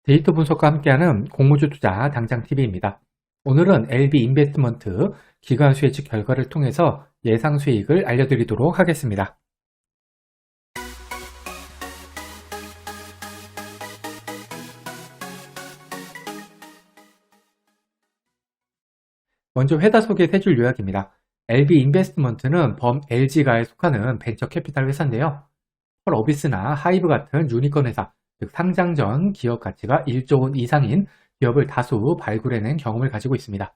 데이터 분석과 함께하는 공모주 투자 당장 TV입니다. 오늘은 LB 인베스트먼트 기관 수혜치 결과를 통해서 예상 수익을 알려드리도록 하겠습니다. 먼저 회사 소개 세 줄 요약입니다. LB 인베스트먼트는 범 LG가에 속하는 벤처 캐피탈 회사인데요. 펄 어비스나 하이브 같은 유니콘 회사, 즉 상장 전 기업 가치가 1조 원 이상인 기업을 다수 발굴해낸 경험을 가지고 있습니다.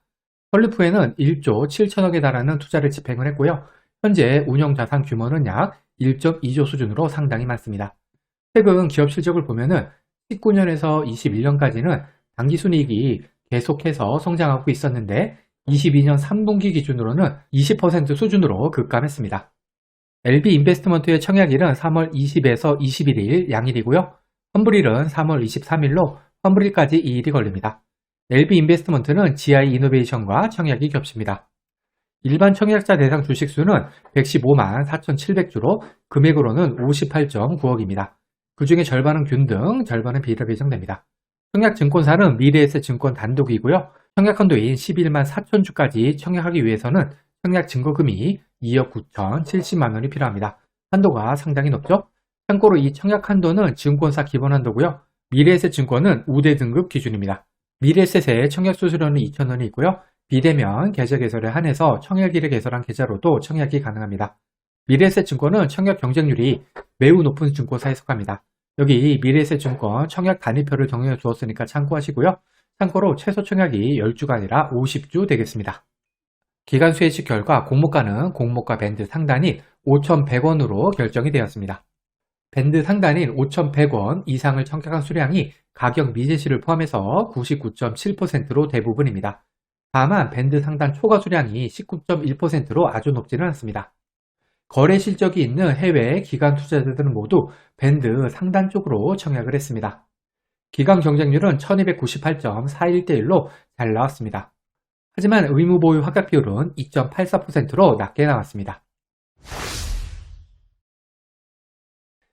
펄루프에는 1조 7천억에 달하는 투자를 집행을 했고요. 현재 운영 자산 규모는 약 1.2조 수준으로 상당히 많습니다. 최근 기업 실적을 보면은 19년에서 21년까지는 당기순이익이 계속해서 성장하고 있었는데 22년 3분기 기준으로는 20% 수준으로 급감했습니다. LB 인베스트먼트의 청약일은 3월 20에서 21일 양일이고요. 환불일은 3월 23일로 환불일까지 2일이 걸립니다. LB 인베스트먼트는 GI 이노베이션과 청약이 겹칩니다. 일반 청약자 대상 주식수는 115만 4,700주로 금액으로는 58.9억입니다. 그 중에 절반은 균등, 절반은 비례 배정됩니다. 청약 증권사는 미래에셋증권 단독이고요. 청약 한도인 11만 4천주까지 청약하기 위해서는 청약 증거금이 2억 9,070만 원이 필요합니다. 한도가 상당히 높죠? 참고로 이 청약 한도는 증권사 기본 한도고요. 미래에셋증권은 우대 등급 기준입니다. 미래에셋의 청약 수수료는 2,000원이 있고요. 비대면 계좌 개설에 한해서 청약일에 개설한 계좌로도 청약이 가능합니다. 미래에셋증권은 청약 경쟁률이 매우 높은 증권사에 속합니다. 여기 미래에셋증권 청약 단위표를 정해 주었으니까 참고하시고요. 참고로 최소 청약이 10주가 아니라 50주 되겠습니다. 기간 수혜식 결과 공모가는 공모가 밴드 상단이 5,100원으로 결정이 되었습니다. 밴드 상단인 5,100원 이상을 청약한 수량이 가격 미제시를 포함해서 99.7%로 대부분입니다. 다만 밴드 상단 초과 수량이 19.1%로 아주 높지는 않습니다. 거래 실적이 있는 해외 기관 투자자들은 모두 밴드 상단 쪽으로 청약을 했습니다. 기관 경쟁률은 1298.41대 1로 잘 나왔습니다. 하지만 의무 보유 합격 비율은 2.84%로 낮게 나왔습니다.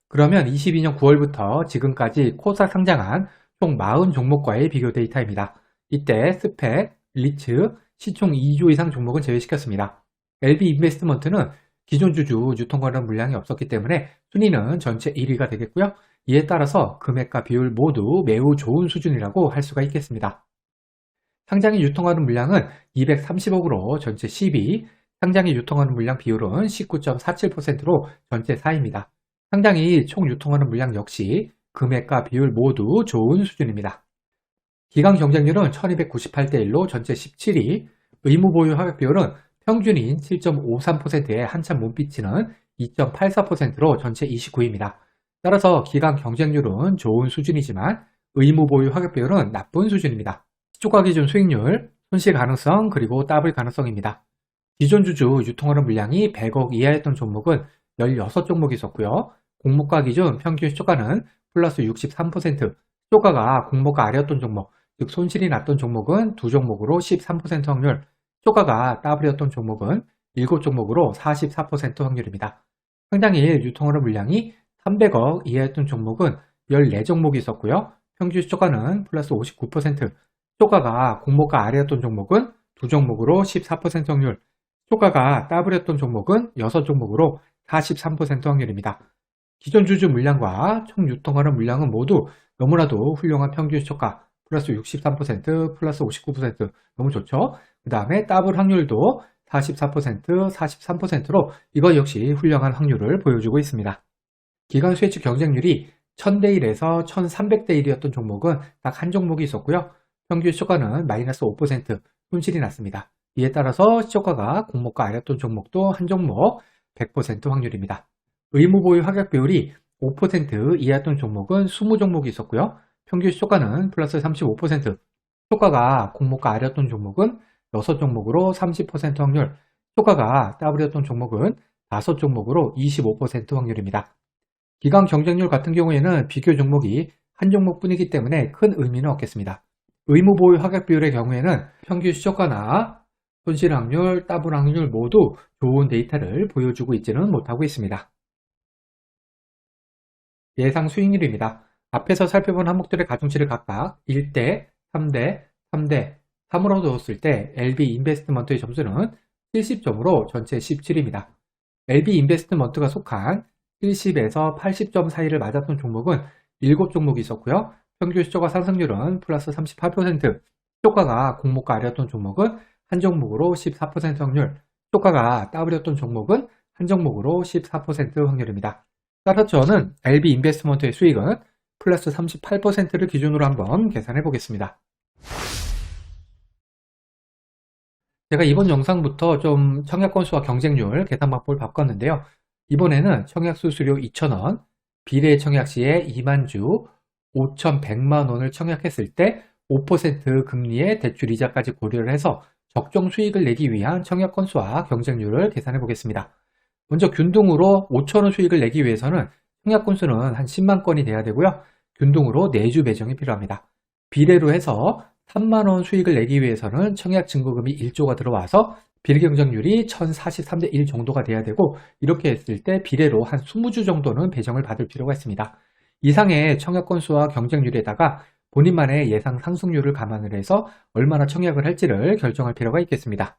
그러면 22년 9월부터 지금까지 코스닥 상장한 총 40종목과의 비교 데이터입니다. 이때 스펙, 리츠, 시총 2조 이상 종목은 제외시켰습니다. LB 인베스트먼트는 기존 주주 유통관련 물량이 없었기 때문에 순위는 전체 1위가 되겠고요. 이에 따라서 금액과 비율 모두 매우 좋은 수준이라고 할 수가 있겠습니다. 상장이 유통하는 물량은 230억으로 전체 10위, 상장이 유통하는 물량 비율은 19.47%로 전체 4위입니다. 상장이 총 유통하는 물량 역시 금액과 비율 모두 좋은 수준입니다. 기간 경쟁률은 1298대 1로 전체 17위, 의무 보유 합격 비율은 평균인 7.53%에 한참 못 미치는 2.84%로 전체 29위입니다. 따라서 기간 경쟁률은 좋은 수준이지만 의무 보유 합격 비율은 나쁜 수준입니다. 시초가 기준 수익률, 손실 가능성, 그리고 더블 가능성입니다. 기존 주주 유통하는 물량이 100억 이하였던 종목은 16종목이 있었고요. 공모가 기준 평균 시초가는 플러스 63%, 시초가가 공모가 아래였던 종목, 즉 손실이 났던 종목은 2종목으로 13% 확률, 시초가가 더블이었던 종목은 7종목으로 44% 확률입니다. 상장일 유통하는 물량이 300억 이하였던 종목은 14종목이 있었고요. 평균 시초가는 플러스 59%, 시초가가 공모가 아래였던 종목은 2종목으로 14% 확률, 시초가가 더블이었던 종목은 6종목으로 43% 확률입니다. 기존 주주 물량과 총 유통하는 물량은 모두 너무나도 훌륭한 평균 시초가 플러스 63%, 플러스 59% 너무 좋죠? 그 다음에 더블 확률도 44%, 43%로 이것 역시 훌륭한 확률을 보여주고 있습니다. 기간 수혜치 경쟁률이 1000대 1에서 1300대 1이었던 종목은 딱 한 종목이 있었고요. 평균 시초가는 마이너스 5% 손실이 났습니다. 이에 따라서 시초가가 공모가 아래였던 종목도 한 종목 100% 확률입니다. 의무 보유 합격 비율이 5% 이하였던 종목은 20종목이 있었고요. 평균 시초가는 플러스 35%, 시초가가 공모가 아래였던 종목은 6종목으로 30% 확률, 시초가가 더블이었던 종목은 5종목으로 25% 확률입니다. 기간 경쟁률 같은 경우에는 비교 종목이 한 종목뿐이기 때문에 큰 의미는 없겠습니다. 의무 보유 합격 비율의 경우에는 평균 시초가나 손실 확률, 더블 확률 모두 좋은 데이터를 보여주고 있지는 못하고 있습니다. 예상 수익률입니다. 앞에서 살펴본 항목들의 가중치를 각각 1대, 3대, 3대, 3으로 두었을 때 LB 인베스트먼트의 점수는 70점으로 전체 17입니다. LB 인베스트먼트가 속한 70에서 80점 사이를 맞았던 종목은 7종목이 있었고요. 평균 시초가 상승률은 플러스 38%, 시초가가 공모가 아래였던 종목은 한 종목으로 14% 확률, 시초가가 따블이었던 종목은 한 종목으로 14% 확률입니다. 따라서 저는 LB 인베스트먼트의 수익은 플러스 38%를 기준으로 한번 계산해 보겠습니다. 제가 이번 영상부터 좀 청약 건수와 경쟁률 계산 방법을 바꿨는데요. 이번에는 청약 수수료 2,000원, 비례 청약 시에 2만 주, 5,100만 원을 청약했을 때 5% 금리의 대출 이자까지 고려를 해서 적정 수익을 내기 위한 청약 건수와 경쟁률을 계산해 보겠습니다. 먼저 균등으로 5,000원 수익을 내기 위해서는 청약 건수는 한 10만 건이 돼야 되고요. 균등으로 4주 배정이 필요합니다. 비례로 해서 3만원 수익을 내기 위해서는 청약 증거금이 1조가 들어와서 비례 경쟁률이 1043대 1 정도가 돼야 되고, 이렇게 했을 때 비례로 한 20주 정도는 배정을 받을 필요가 있습니다. 이상의 청약 건수와 경쟁률에다가 본인만의 예상 상승률을 감안을 해서 얼마나 청약을 할지를 결정할 필요가 있겠습니다.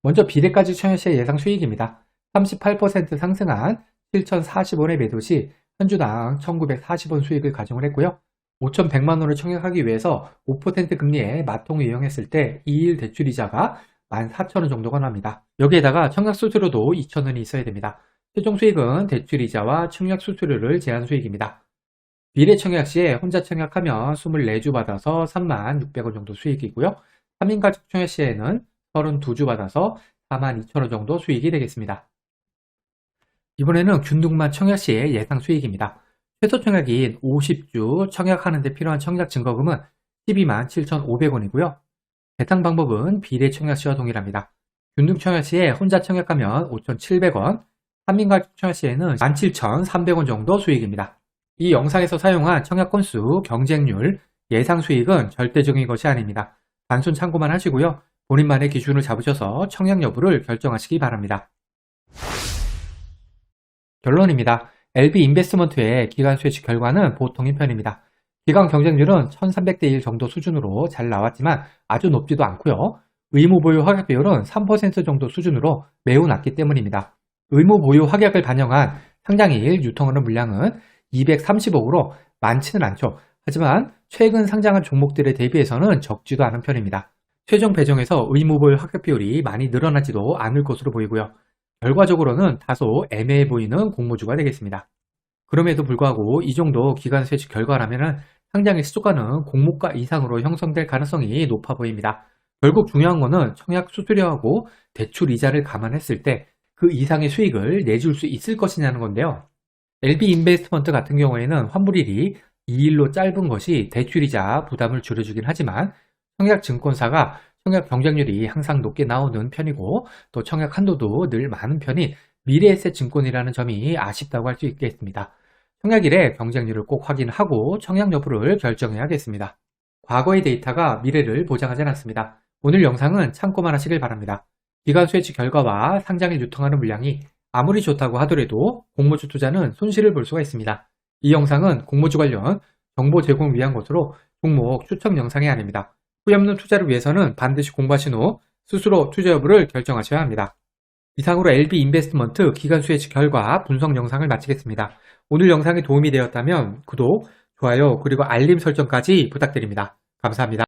먼저 비례까지 청약 시의 예상 수익입니다. 38% 상승한 7,040원의 매도 시 한 주당 1,940원 수익을 가정을 했고요. 5,100만 원을 청약하기 위해서 5% 금리의 마통을 이용했을 때 2일 대출이자가 14,000원 정도가 납니다. 여기에다가 청약 수수료도 2,000원이 있어야 됩니다. 최종 수익은 대출이자와 청약 수수료를 제한 수익입니다. 비례 청약 시에 혼자 청약하면 24주 받아서 36,000원 정도 수익이고요. 3인 가족 청약 시에는 32주 받아서 42,000원 정도 수익이 되겠습니다. 이번에는 균등만 청약 시의 예상 수익입니다. 최소 청약인 50주 청약하는 데 필요한 청약 증거금은 12만 7,500원이고요. 배당 방법은 비례 청약 시와 동일합니다. 균등 청약 시에 혼자 청약하면 5,700원, 3인 가족 청약 시에는 17,300원 정도 수익입니다. 이 영상에서 사용한 청약 건수, 경쟁률, 예상 수익은 절대적인 것이 아닙니다. 단순 참고만 하시고요. 본인만의 기준을 잡으셔서 청약 여부를 결정하시기 바랍니다. 결론입니다. LB 인베스트먼트의 기간 수혜치 결과는 보통인 편입니다. 기간 경쟁률은 1300대 1 정도 수준으로 잘 나왔지만 아주 높지도 않고요. 의무 보유 확약 비율은 3% 정도 수준으로 매우 낮기 때문입니다. 의무 보유 확약을 반영한 상장일 유통하는 물량은 230억으로 많지는 않죠. 하지만 최근 상장한 종목들에 대비해서는 적지도 않은 편입니다. 최종 배정에서 의무 보유 확약 비율이 많이 늘어나지도 않을 것으로 보이고요. 결과적으로는 다소 애매해 보이는 공모주가 되겠습니다. 그럼에도 불구하고 이 정도 기간 수혜치 결과라면 상장의 시초가는 공모가 이상으로 형성될 가능성이 높아 보입니다. 결국 중요한 거는 청약 수수료하고 대출 이자를 감안했을 때 그 이상의 수익을 내줄 수 있을 것이냐는 건데요. LB 인베스트먼트 같은 경우에는 환불일이 2일로 짧은 것이 대출이자 부담을 줄여주긴 하지만 청약 증권사가 청약 경쟁률이 항상 높게 나오는 편이고 또 청약 한도도 늘 많은 편인 미래에셋 증권이라는 점이 아쉽다고 할 수 있겠습니다. 청약일에 경쟁률을 꼭 확인하고 청약 여부를 결정해야겠습니다. 과거의 데이터가 미래를 보장하지 않습니다. 오늘 영상은 참고만 하시길 바랍니다. 기간 수혜치 결과와 상장일 유통하는 물량이 아무리 좋다고 하더라도 공모주 투자는 손실을 볼 수가 있습니다. 이 영상은 공모주 관련 정보 제공을 위한 것으로 종목 추천 영상이 아닙니다. 후회 없는 투자를 위해서는 반드시 공부하신 후 스스로 투자 여부를 결정하셔야 합니다. 이상으로 LB 인베스트먼트 기간 수혜치 결과 분석 영상을 마치겠습니다. 오늘 영상이 도움이 되었다면 구독, 좋아요, 그리고 알림 설정까지 부탁드립니다. 감사합니다.